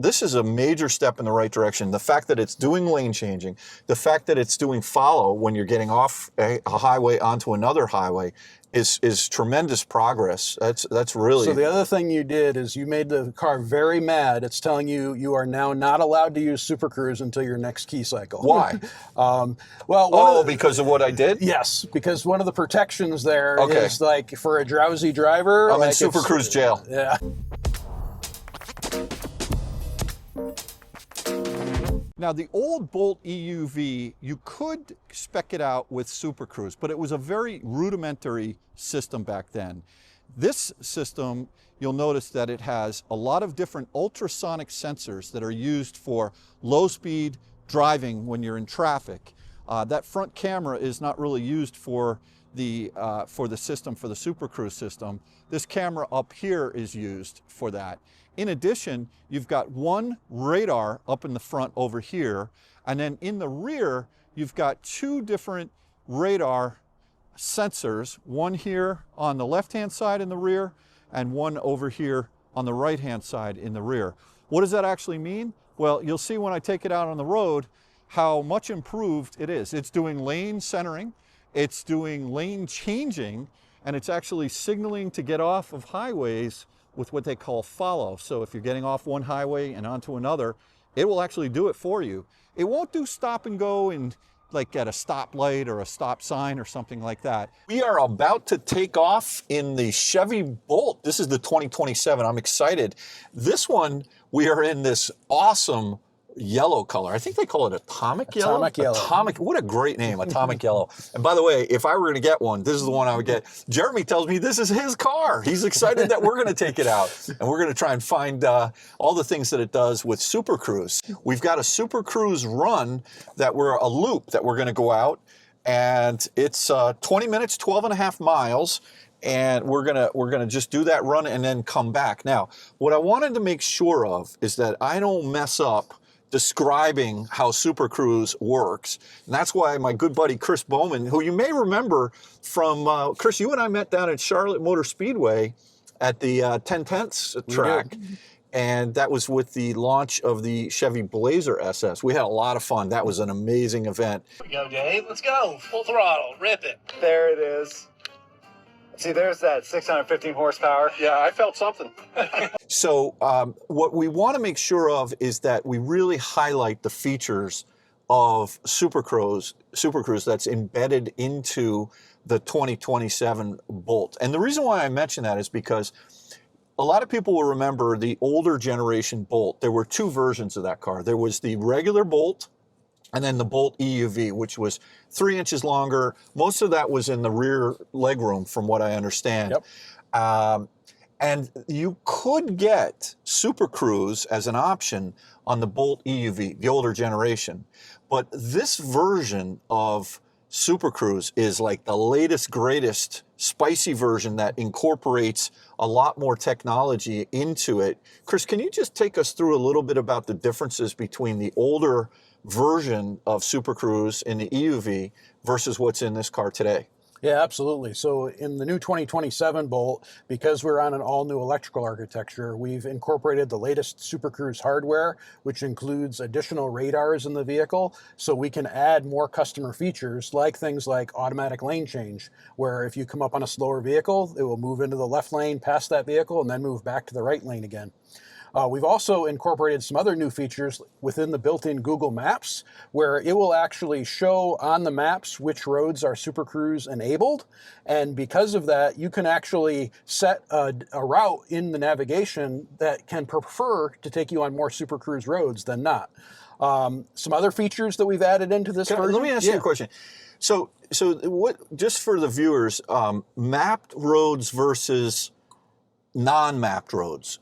this is a major step in the right direction. The fact that it's doing lane changing, the fact that it's doing follow when you're getting off a highway onto another highway is tremendous progress. That's really... So the other thing you did is you made the car very mad. It's telling you you are now not allowed to use supercruise until your next key cycle. Why? Because of what I did? Yes, because one of the protections there is like for a drowsy driver. I'm in supercruise jail. Yeah. Now, the old Bolt EUV, you could spec it out with supercruise, but it was a very rudimentary system back then. This system, you'll notice that it has a lot of different ultrasonic sensors that are used for low-speed driving when you're in traffic. That front camera is not really used for the system, for the supercruise system. This camera up here is used for that. In addition, you've got one radar up in the front over here, and then in the rear, you've got two different radar sensors, one here on the left-hand side in the rear, and one over here on the right-hand side in the rear. What does that actually mean? Well, you'll see when I take it out on the road how much improved it is. It's doing lane centering, it's doing lane changing, and it's actually signaling to get off of highways with what they call follow. So if you're getting off one highway and onto another, it will actually do it for you. It won't do stop and go and like at a stoplight or a stop sign or something like that. We are about to take off in the Chevy Bolt. This is the 2027. I'm excited. This one, we are in this awesome yellow color. I think they call it atomic yellow. Atomic yellow. Atomic, what a great name, atomic yellow. And by the way, if I were going to get one, this is the one I would get. Jeremy tells me this is his car. He's excited that we're going to take it out. And we're going to try and find all the things that it does with supercruise. We've got a supercruise run a loop that we're going to go out. And it's 20 minutes, 12 and a half miles. And we're gonna just do that run and then come back. Now, what I wanted to make sure of is that I don't mess up describing how supercruise works. And that's why my good buddy Chris Bowman, who you may remember from, Chris, you and I met down at Charlotte Motor Speedway at the 10/10ths track. And that was with the launch of the Chevy Blazer SS. We had a lot of fun. That was an amazing event. Here we go, Dave. Let's go. Full throttle. Rip it. There it is. See, there's that 615 horsepower. Yeah, I felt something. So what we want to make sure of is that we really highlight the features of supercruise that's embedded into the 2027 Bolt. And the reason why I mention that is because a lot of people will remember the older generation Bolt. There were two versions of that car. There was the regular Bolt, and then the Bolt EUV, which was 3 inches longer. Most of that was in the rear legroom, from what I understand. Yep. And you could get supercruise as an option on the Bolt EUV, the older generation. But this version of supercruise is like the latest, greatest, spicy version that incorporates a lot more technology into it. Chris, can you just take us through a little bit about the differences between the older version of supercruise in the EUV versus what's in this car today? Yeah, absolutely. So in the new 2027 Bolt, because we're on an all-new electrical architecture, we've incorporated the latest supercruise hardware, which includes additional radars in the vehicle, so we can add more customer features like things like automatic lane change, where if you come up on a slower vehicle, it will move into the left lane past that vehicle and then move back to the right lane again. We've also incorporated some other new features within the built-in Google Maps, where it will actually show on the maps which roads are supercruise enabled. And because of that, you can actually set a route in the navigation that can prefer to take you on more supercruise roads than not. Some other features that we've added into this version. Let me ask you a question. So what, just for the viewers, mapped roads versus non-mapped roads.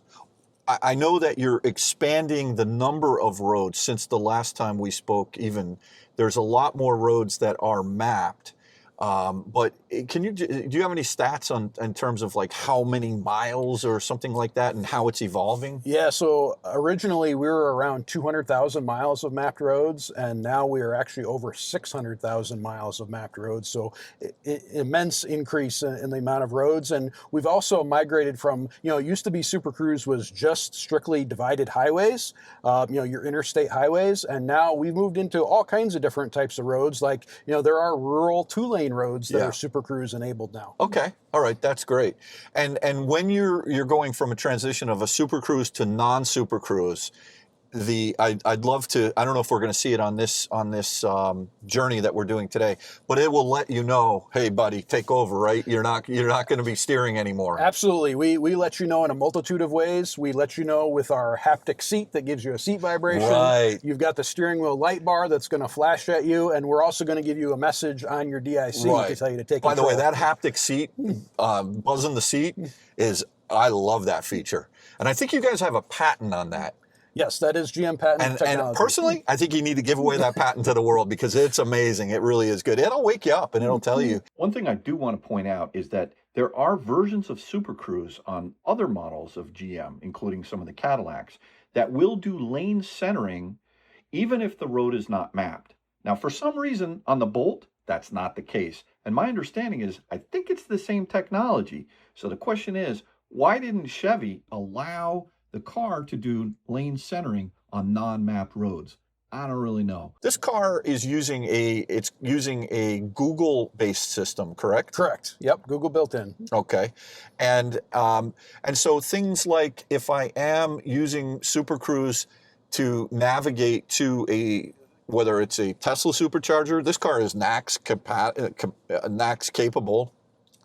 I know that you're expanding the number of roads since the last time we spoke. Even there's a lot more roads that are mapped. But do you have any stats in terms of like how many miles or something like that and how it's evolving? Yeah, so originally we were around 200,000 miles of mapped roads, and now we are actually over 600,000 miles of mapped roads. So immense increase in the amount of roads. And we've also migrated from, it used to be supercruise was just strictly divided highways, your interstate highways. And now we've moved into all kinds of different types of roads. Like, there are rural 2-lane roads that are supercruise enabled now. Okay. All right. That's great. And when you're going from a transition of a supercruise to non-supercruise, I'd love to, I don't know if we're going to see it on this journey that we're doing today, but it will let you know, hey buddy, take over, right? You're not going to be steering anymore. Absolutely. We let you know in a multitude of ways. We let you know with our haptic seat that gives you a seat vibration. Right. You've got the steering wheel light bar that's going to flash at you, and we're also going to give you a message on your DIC to tell you to take control. By the way, that haptic seat, buzzing the seat I love that feature. And I think you guys have a patent on that. Yes, that is GM patent technology. And personally, I think you need to give away that patent to the world because it's amazing. It really is good. It'll wake you up and it'll tell you. One thing I do want to point out is that there are versions of Super Cruise on other models of GM, including some of the Cadillacs, that will do lane centering even if the road is not mapped. Now, for some reason, on the Bolt, that's not the case. And my understanding is, I think it's the same technology. So the question is, why didn't Chevy allow the car to do lane centering on non-mapped roads? I don't really know. This car is using a Google-based system, correct? Correct. Yep, Google built in. Okay, and so things like if I am using supercruise to navigate to whether it's a Tesla supercharger, this car is NACS capable.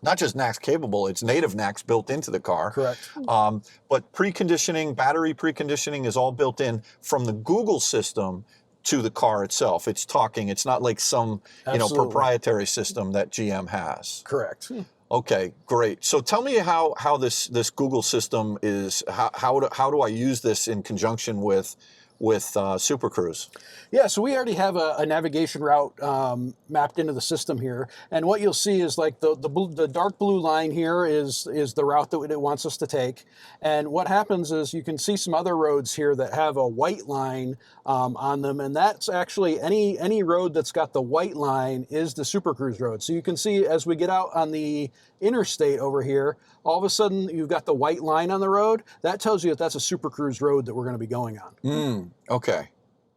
Not just NACS capable, it's native NACS built into the car. Correct. But preconditioning, battery preconditioning is all built in from the Google system to the car itself. It's talking, it's not like some proprietary system that GM has. Correct. Okay, great. So tell me how this Google system is, how do I use this in conjunction with supercruise? Yeah, so we already have a navigation route mapped into the system here, and what you'll see is like the dark blue line here is the route that it wants us to take, and what happens is you can see some other roads here that have a white line on them, and that's actually any road that's got the white line is the supercruise road. So you can see as we get out on the interstate over here, all of a sudden you've got the white line on the road. That tells you that that's a supercruise road that we're going to be going on. Okay,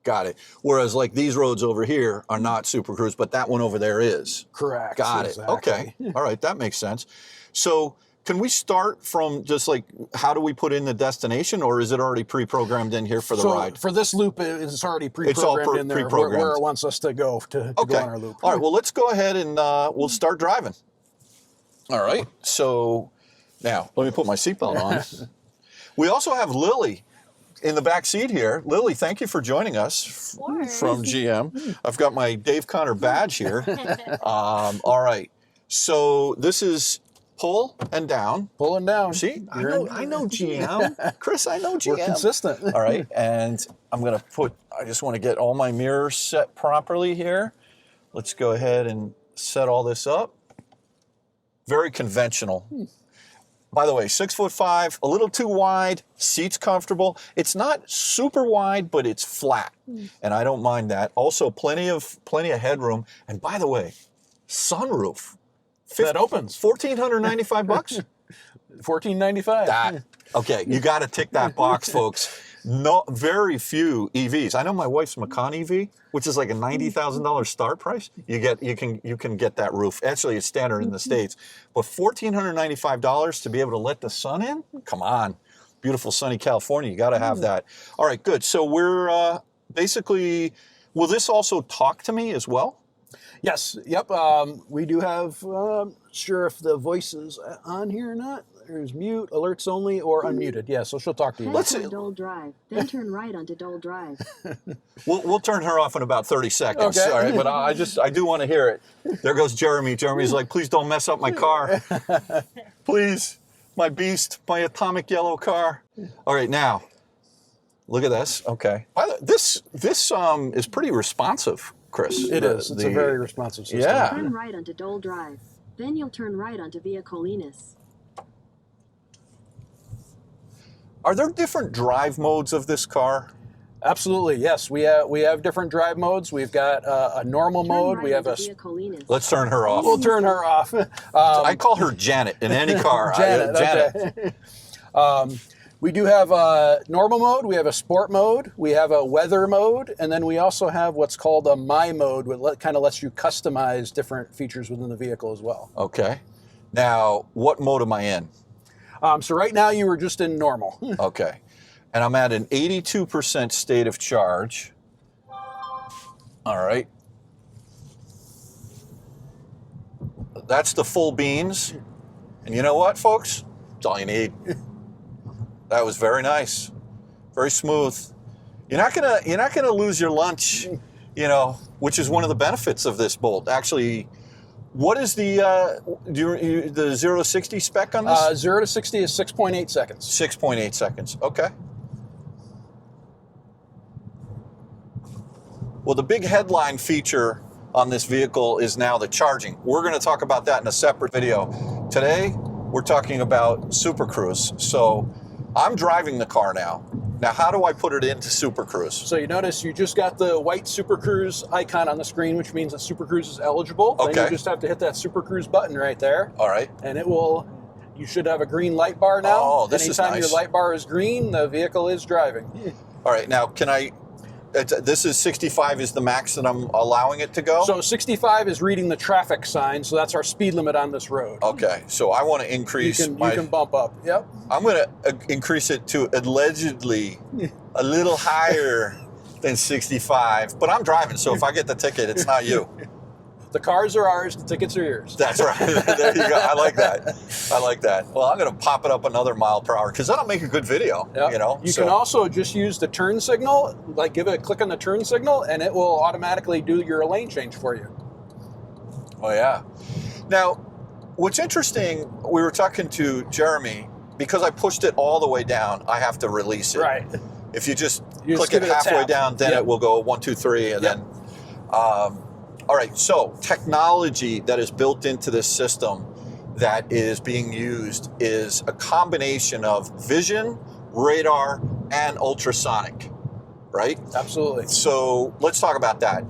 got it. Whereas like these roads over here are not supercruise, but that one over there is. Correct. Got it. Exactly. Okay. All right, that makes sense. So can we start from just like how do we put in the destination, or is it already pre-programmed in here for the ride? For this loop, it's already pre-programmed in there where it wants us to go to go on our loop. All right. Well, let's go ahead and we'll start driving. All right. So now let me put my seatbelt on. We also have Lily in the back seat here. Lily, thank you for joining us from GM. I've got my Dave Connor badge here. All right. So this is pull and down. Pull and down. See, I know GM. Chris, I know GM. We're consistent. All right. And I'm going to I just want to get all my mirrors set properly here. Let's go ahead and set all this up. Very conventional. By the way, 6'5", a little too wide, seats comfortable. It's not super wide, but it's flat, and I don't mind that. Also, plenty of headroom. And by the way, sunroof. That opens. $1,495. $1,495. Okay, you got to tick that box, folks. No, very few EVs. I know my wife's Macan EV, which is like a $90,000 start price. You can get that roof. Actually, it's standard in the States, but $1,495 to be able to let the sun in. Come on, beautiful sunny California. You got to have that. All right, good. So we're basically. Will this also talk to me as well? Yes. Yep. We do have. Sure if the voice is on here or not. There's mute, alerts only, or unmuted. Yeah, so she'll talk to you. Let's see. Dole Drive, then turn right onto Dole Drive. We'll turn her off in about 30 seconds. Okay. All right, but I do want to hear it. There goes Jeremy. Jeremy's like, please don't mess up my car. Please, my beast, my atomic yellow car. All right, now, look at this. Okay. This is pretty responsive. Chris. It is. It's a very responsive system. Yeah. Turn right onto Dole Drive. Then you'll turn right onto Via Colinas. Are there different drive modes of this car? Absolutely, yes. We have different drive modes. We've got a normal Turn mode. right We have onto a. Via Colinas. Let's turn her off. We'll turn her off. I call her Janet in any car. Janet. Okay. We do have a normal mode. We have a sport mode. We have a weather mode, and then we also have what's called a My mode, which kind of lets you customize different features within the vehicle as well. Okay. Now, what mode am I in? So right now you were just in normal. Okay. And I'm at an 82% state of charge. All right. That's the full beans. And you know what, folks? That's all you need. That was very nice. Very smooth. You're not gonna lose your lunch, which is one of the benefits of this Bolt. Actually, what is the 0 to 60 spec on this? 0 to 60 is 6.8 seconds. 6.8 seconds. Okay. Well, the big headline feature on this vehicle is now the charging. We're going to talk about that in a separate video. Today, we're talking about supercruise. So I'm driving the car now. Now, how do I put it into supercruise? So you notice you just got the white supercruise icon on the screen, which means that supercruise is eligible. Okay. Then you just have to hit that supercruise button right there. All right. And you should have a green light bar now. Oh, this is Anytime nice. your light bar is green, the vehicle is driving. All right. Now, this is 65 is the max that I'm allowing it to go? So 65 is reading the traffic sign, so that's our speed limit on this road. Okay. So I want to increase You can bump up. Yep. I'm going to increase it to allegedly a little higher than 65, but I'm driving, so if I get the ticket, it's not you. The cars are ours, the tickets are yours. That's right. There you go. I like that. I like that. Well, I'm going to pop it up another mile per hour because that'll make a good video. Yep. You can also just use the turn signal, like give it a click on the turn signal, and it will automatically do your lane change for you. Oh, yeah. Now, what's interesting, we were talking to Jeremy, because I pushed it all the way down, I have to release it. Right. If you just You click just give it it a halfway tap. down, then Yep. it will go 1, 2, 3, and Yep. then. All right. So technology that is built into this system that is being used is a combination of vision, radar, and ultrasonic. Right. Absolutely. So let's talk about that.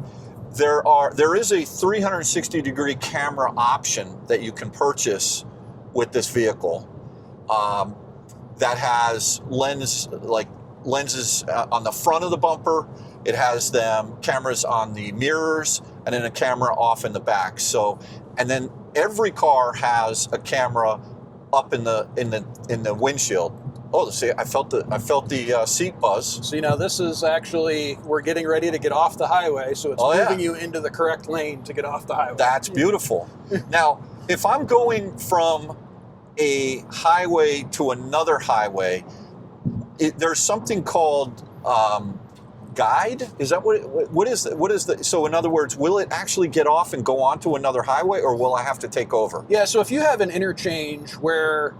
There is a 360-degree camera option that you can purchase with this vehicle that has lenses on the front of the bumper. It has cameras on the mirrors and then a camera off in the back. So, and then every car has a camera up in the windshield. Oh, see, I felt the seat buzz. See, now this is actually, we're getting ready to get off the highway, so it's moving you into the correct lane to get off the highway. That's beautiful. Now, if I'm going from a highway to another highway, there's something called guide. Is that what is the? So in other words, will it actually get off and go on to another highway, or will I have to take over? Yeah. So if you have an interchange where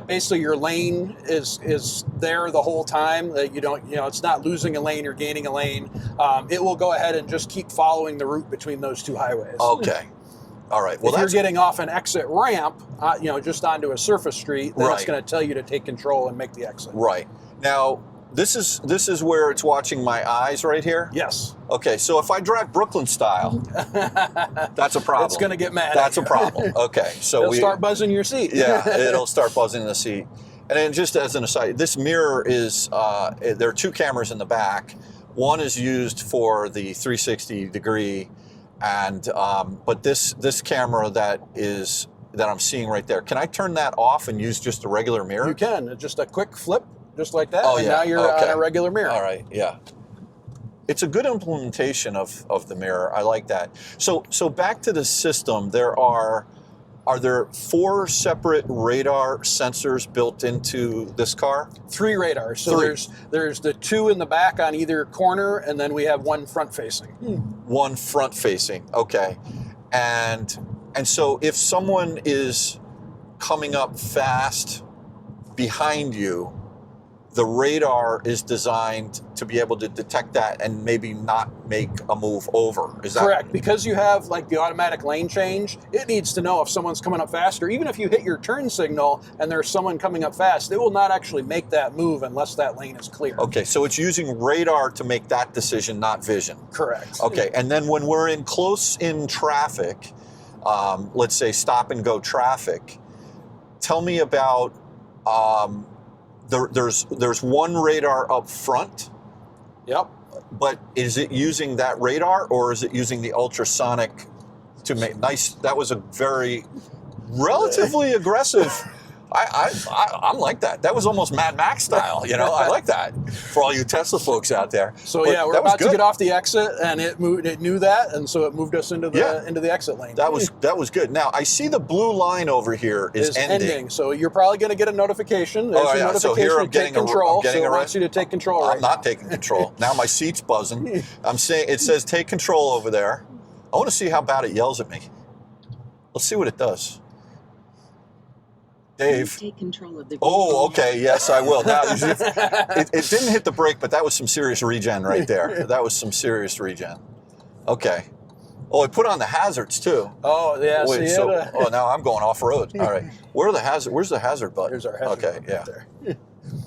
basically your lane is there the whole time, that you don't, it's not losing a lane or gaining a lane, it will go ahead and just keep following the route between those two highways. Okay. All right. Well, if you're getting off an exit ramp, just onto a surface street, then it's going to tell you to take control and make the exit. Right. Now, this is where it's watching my eyes right here? Yes. Okay, so if I drive Brooklyn style, that's a problem. It's going to get mad. That's a problem. Okay, so it'll start buzzing your seat. Yeah, it'll start buzzing the seat. And then just as an aside, this mirror is, there are two cameras in the back. One is used for the 360 degree, and but this camera that I'm seeing right there, can I turn that off and use just a regular mirror? You can. Just a quick flip, just like that. Oh, and yeah. now you're on a regular mirror. All right, yeah. It's a good implementation of the mirror. I like that. So back to the system, are there 4 separate radar sensors built into this car? 3 radars. So 3. there's the 2 in the back on either corner, and then we have 1 front facing. 1 front facing, okay. And so if someone is coming up fast behind you, the radar is designed to be able to detect that and maybe not make a move over. Is that correct? Because you have like the automatic lane change, it needs to know if someone's coming up faster. Even if you hit your turn signal and there's someone coming up fast, it will not actually make that move unless that lane is clear. Okay, so it's using radar to make that decision, not vision. Correct. Okay, and then when we're in close in traffic, let's say stop and go traffic, tell me about, there's one radar up front, Yep. but is it using that radar or is it using the ultrasonic to make nice? That was a very relatively aggressive. I'm like that. That was almost Mad Max style, you know. I like that for all you Tesla folks out there. So But yeah, we're that was about to good. get off the exit, and it knew that, and so it moved us into the exit lane. That was good. Now I see the blue line over here is ending. So you're probably going to get a notification. There's a yeah. notification So here I'm to take getting control. I'm getting so a it wants you to take control. I'm right not now. taking control. Now my seat's buzzing. I'm saying it says take control over there. I want to see how bad it yells at me. Let's see what it does. Dave. Take control of the Oh, okay. Yes, I will. Now, it didn't hit the brake, but that was some serious regen right there. That was some serious regen. Okay. Oh, it put on the hazards too. Oh yeah. Wait, now I'm going off road. All right. Where's the hazard button? There's our hazard. Okay. button Yeah. right there.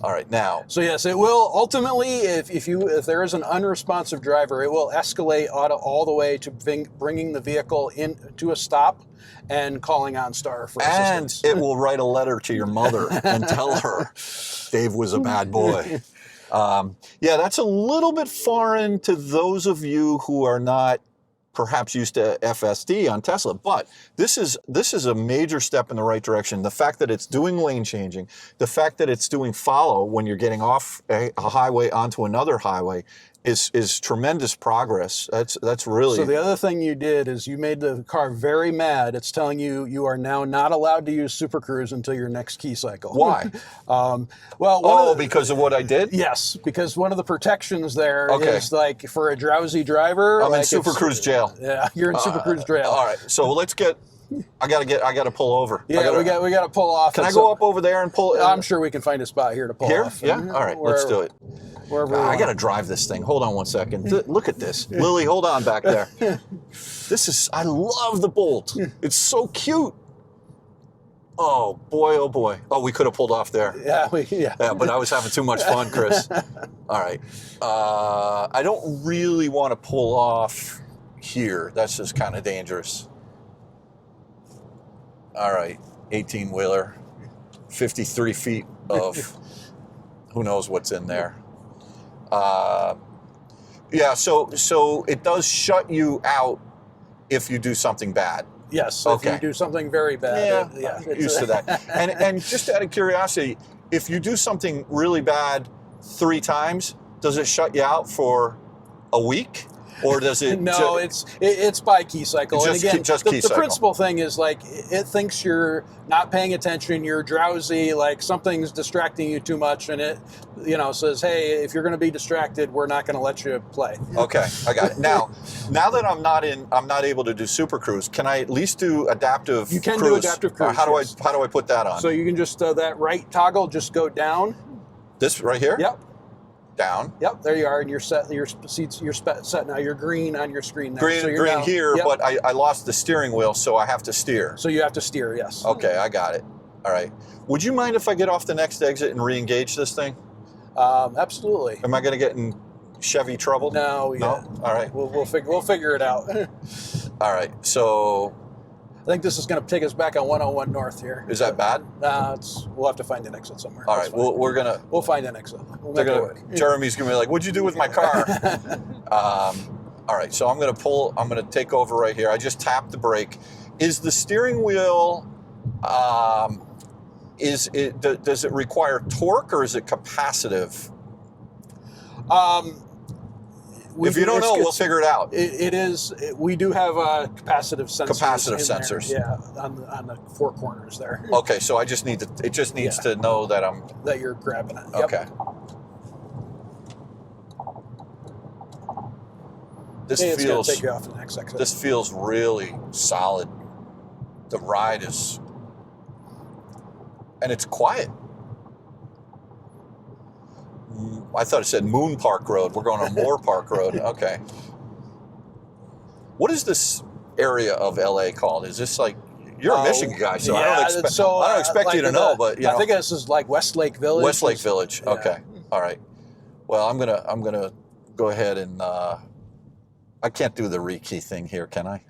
All right. Now. So yes, it will ultimately, if there is an unresponsive driver, it will escalate all the way to bringing the vehicle into a stop and calling OnStar for assistance. And it will write a letter to your mother and tell her Dave was a bad boy. Yeah, that's a little bit foreign to those of you who are not perhaps used to FSD on Tesla, but this is a major step in the right direction. The fact that it's doing lane changing, the fact that it's doing follow when you're getting off a highway onto another highway is tremendous progress. That's really. So the other thing you did is you made the car very mad. It's telling you you are now not allowed to use supercruise until your next key cycle. Why? Because of what I did? Yes, because one of the protections there Okay. is like for a drowsy driver. I'm in like supercruise jail. Yeah, you're in supercruise jail. All right, so let's get. I gotta pull over. Yeah, we got to pull off. Can I go up over there and pull? I'm sure we can find a spot here to pull Here? off. Yeah. All right, let's do it. Wherever I gotta drive this thing. Hold on one second. Look at this, Lily. Hold on back there. I love the Bolt. It's so cute. Oh boy, oh boy. Oh, we could have pulled off there. Yeah, Yeah, but I was having too much fun, Chris. All right. I don't really want to pull off here. That's just kind of dangerous. All right, 18-wheeler, 53 feet of who knows what's in there. Yeah, so it does shut you out if you do something bad. Yes, Okay. if you do something very bad. I'm used to that. And just out of curiosity, if you do something really bad 3 times, does it shut you out for a week? Or does it? No, it's by key cycle. Just and again, key the cycle. principal thing is like it thinks you're not paying attention, you're drowsy, like something's distracting you too much, and it, says, hey, if you're going to be distracted, we're not going to let you play. Okay, I got it. Now that I'm not able to do supercruise. Can I at least do adaptive? You can cruise? do adaptive cruise. How do yes. I put that on? So you can just that right toggle, just go down. This right here. Yep. Down. Yep, there you are, and you're set. Your seats, you're set now. You're green on your screen there. Green, so you're green now, here, yep. but I lost the steering wheel, so I have to steer. So you have to steer, yes. Okay, I got it. All right. Would you mind if I get off the next exit and re-engage this thing? Absolutely. Am I going to get in Chevy trouble? No. All right. We'll figure it out. All right. So I think this is going to take us back on 101 North here. is that bad? We'll have to find an exit somewhere. All That's right. fine. We'll find an exit. We'll make it work. Jeremy's gonna be like, "What'd you do with my car?" All right. So I'm gonna take over right here. I just tapped the brake. Is the steering wheel? Does it require torque or is it capacitive? If you don't know, we'll figure it out. It is. We do have capacitive sensors. Capacitive in sensors. There, yeah, on the 4 corners there. Okay, so it just needs to know that I'm. That you're grabbing it. Yep. Okay. It's going to take you off the next exit. This feels really solid. The ride is, and it's quiet. I thought it said Moon Park Road. We're going on Moore Park Road. Okay. What is this area of LA called? Is this like, you're a Michigan guy, so I don't expect you to know, but I think this is like Westlake Village. Westlake Village. Yeah. Okay. All right. Well, I'm gonna go ahead and I can't do the rekey thing here, can I?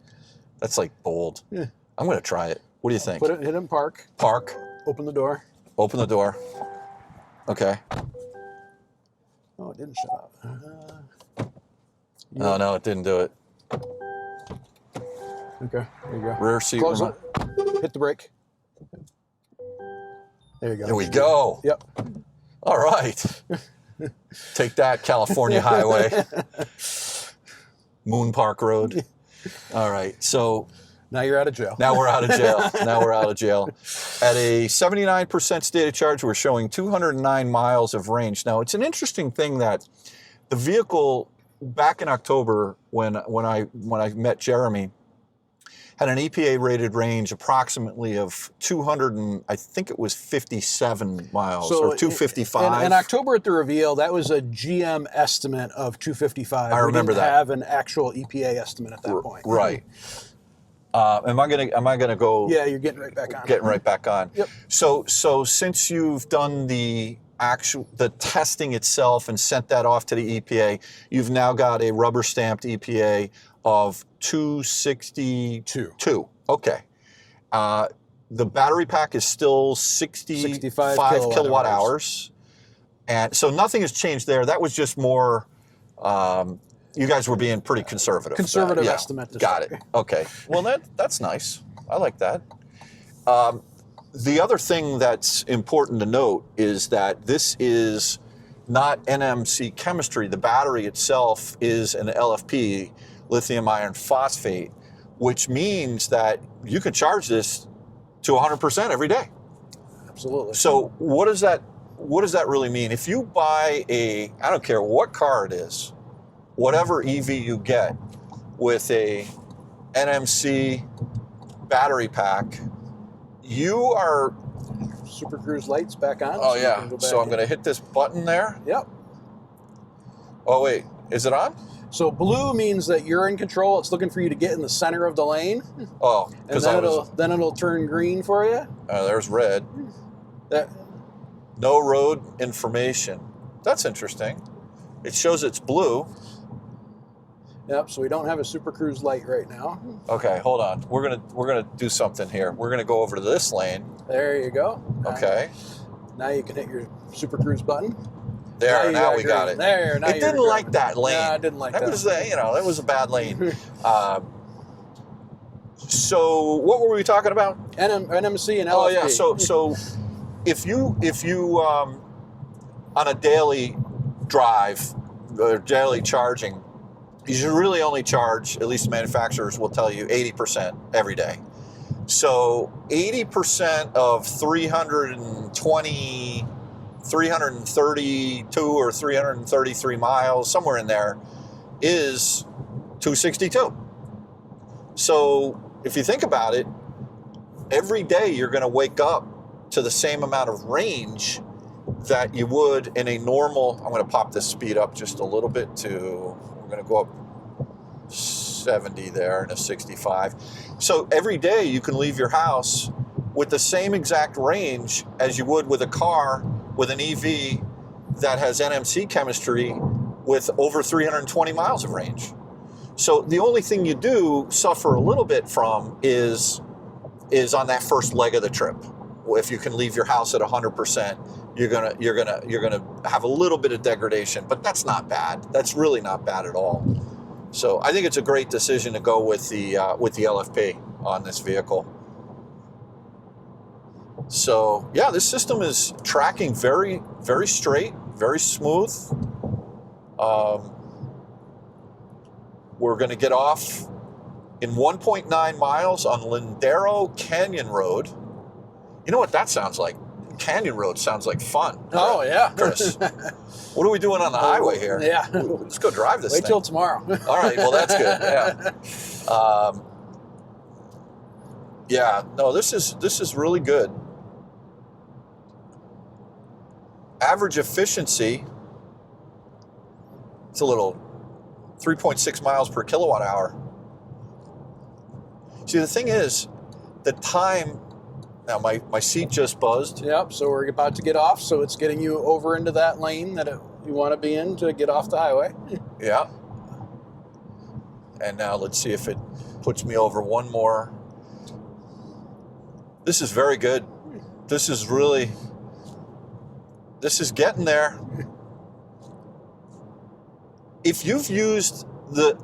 That's like bold. Yeah. I'm gonna try it. What do you think? Hit in park. Park. Open the door. Open the door. Okay. Oh, it didn't shut off. Oh no, it didn't do it. Okay, there you go. Rear seat. Close it. Hit the brake. There you go. There we go. Yep. All right. Take that, California Highway. Moon Park Road. All right. So Now you're out of jail. now we're out of jail. Now we're out of jail. At a 79% state of charge, we're showing 209 miles of range. Now, it's an interesting thing that the vehicle back in October when I met Jeremy had an EPA rated range approximately of 200 and I think it was 57 miles or 255. In October at the reveal, that was a GM estimate of 255. I remember we didn't that. have an actual EPA estimate at that point. Right. Am I gonna go? Yeah, you're getting right back on. Getting right back on. Yep. So since you've done the testing itself and sent that off to the EPA, you've now got a rubber stamped EPA of 262. Okay. The battery pack is still 65 kilowatt hours. And so nothing has changed there. That was just more, you guys were being pretty conservative. Conservative estimate. Got it. Okay. Well, that's nice. I like that. The other thing that's important to note is that this is not NMC chemistry. The battery itself is an LFP, lithium iron phosphate, which means that you can charge this to 100% every day. Absolutely. So what does that really mean? If you buy I don't care what car it is, whatever EV you get with a NMC battery pack, you are... supercruise lights back on. Oh yeah, so I'm going to hit this button there. Yep. Oh wait, is it on? So blue means that you're in control. It's looking for you to get in the center of the lane. Oh, And because then it'll turn green for you. there's red. That, No road information. That's interesting. It shows it's blue. yep, so we don't have a supercruise light right now. Okay, hold on. We're gonna do something here. We're gonna go over to this lane. There you go. Okay. Now you can hit your supercruise button. There, now you we got green. it. There, now It you're didn't like that lane. No, I didn't like that. That was that was a bad lane. So what were we talking about? NMC and LFP. Oh yeah. So if you on a daily drive or daily charging, you should really only charge, at least manufacturers will tell you, 80% every day. So 80% of 332 or 333 miles, somewhere in there, is 262. So if you think about it, every day you're going to wake up to the same amount of range that you would in a normal... I'm going to pop this speed up just a little bit we're going to go up 70 there and a 65. So every day you can leave your house with the same exact range as you would with a car with an EV that has NMC chemistry with over 320 miles of range. So the only thing you do suffer a little bit from is on that first leg of the trip. If you can leave your house at 100%, you're gonna have a little bit of degradation, but that's not bad. That's really not bad at all. So I think it's a great decision to go with the LFP on this vehicle. So yeah, this system is tracking very, very straight, very smooth. We're going to get off in 1.9 miles on Lindero Canyon Road. You know what that sounds like? Canyon Road sounds like fun. Oh, yeah. Chris, what are we doing on the highway here? Yeah. Let's go drive this Wait thing. till tomorrow. All right, well, that's good. Yeah. Yeah, no, this is really good. Average efficiency It's a little 3.6 miles per kilowatt hour. See, the thing is, the time, now my seat just buzzed. Yep, so we're about to get off, so it's getting you over into that lane that you want to be in to get off the highway. Yeah. And now let's see if it puts me over one more. This is very good. This is getting there. If you've used the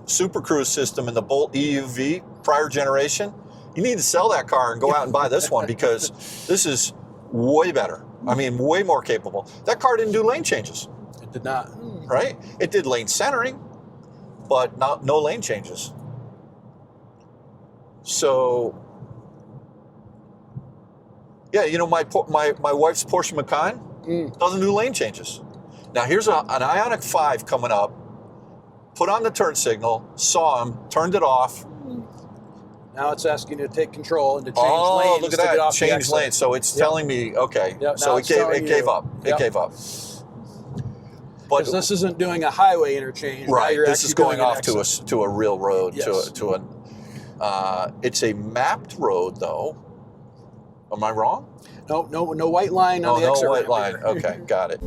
Super Cruise system in the Bolt EUV prior generation, you need to sell that car and go out and buy this one, because this is way better. I mean, way more capable. That car didn't do lane changes. It did not. Right? It did lane centering, but no lane changes. So, yeah, you know, my wife's Porsche Macan doesn't do lane changes. Now here's an Ioniq 5 coming up. Put on the turn signal, saw him, turned it off. Now it's asking you to take control and to change Oh, lanes. look at to get that! off the Change exit. lanes. So it's telling me, okay. Yep, So now it it's telling gave you- up. It Yep. gave up. But Because this isn't doing a highway interchange. Now right, you're this is actually going doing an off to exit. a real road. Yes. It's a mapped road, though. Am I wrong? No white line on the No exit white ramp line. here. Okay, got it.